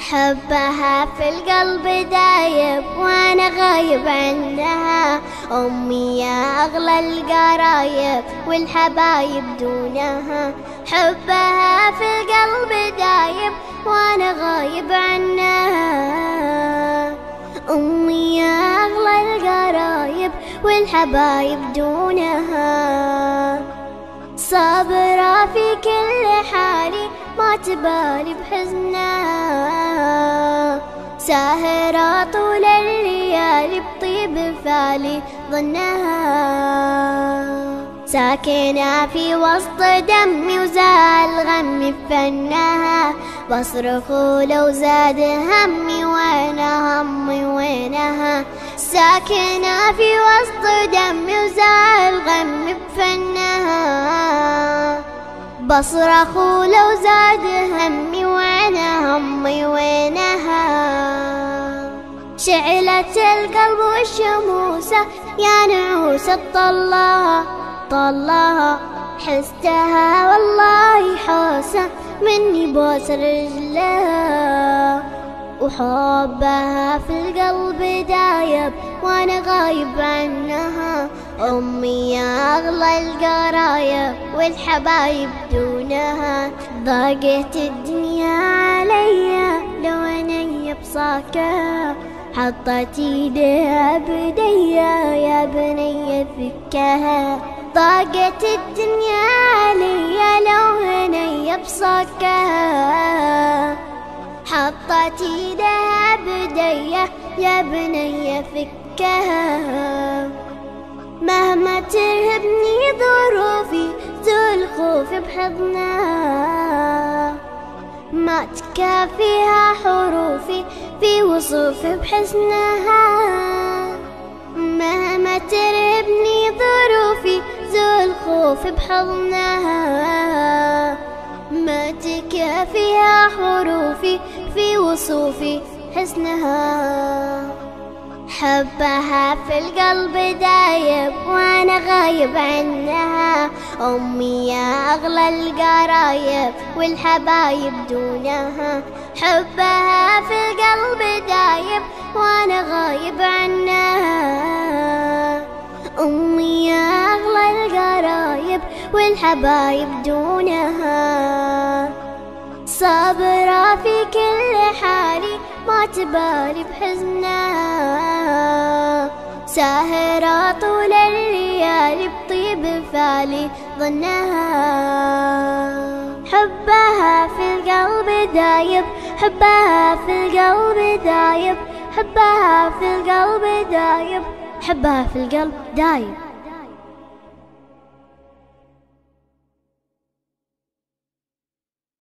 حبها في القلب دايب وانا غايب عنها. امي يا اغلى القرايب والحبايب دونها. حبها في القلب دايب وانا غايب عنها. امي يا اغلى القرايب والحبايب دونها. صابرة في كل حالي ما تبالي بحزنها. ساهرة طول الليالي بطيب فالي ظنها. ساكنة في وسط دمي وزال غمي بفنها. بصرخ لو زاد همي وانا همي وينها. ساكنة في وسط دمي وزال غمي بفنها. بصرخ لو زاد همي وانا همي وينها. شعلت القلب والشموسة يا نعوسة طلها طلها. حستها والله حوسة مني بوس رجلها. وحبها في القلب دايب وانا غايب عنها. امي يا اغلى القرايب والحبايب دونها. ضاقت الدنيا عليا لو اني بصاكها. حطت ايديها بديا يا بني فكها. ضاقت الدنيا عليا لو اني بصاكها. حطت ايدها بديا يا بني فكها. مهما ترهبني ظروفي زول خوفي بحضنها. ما تكافيها حروفي في وصوفي بحسنها. مهما ترهبني ظروفي زول خوفي بحضنها. ما تكافيها حروفي في وصوفي حسنها. حبها في القلب دايب وانا غايب عنها. امي يا اغلى القرايب والحبايب دونها. حبها في القلب دايب وانا غايب عنها. امي يا اغلى القرايب والحبايب دونها. صابرة في كل حالي ما تبالي بحزنها. ساهرة طول الليالي بطيب فالي ظنها. حبها في القلب دايب حبها في القلب دايب. حبها في القلب دايب حبها في القلب دايب.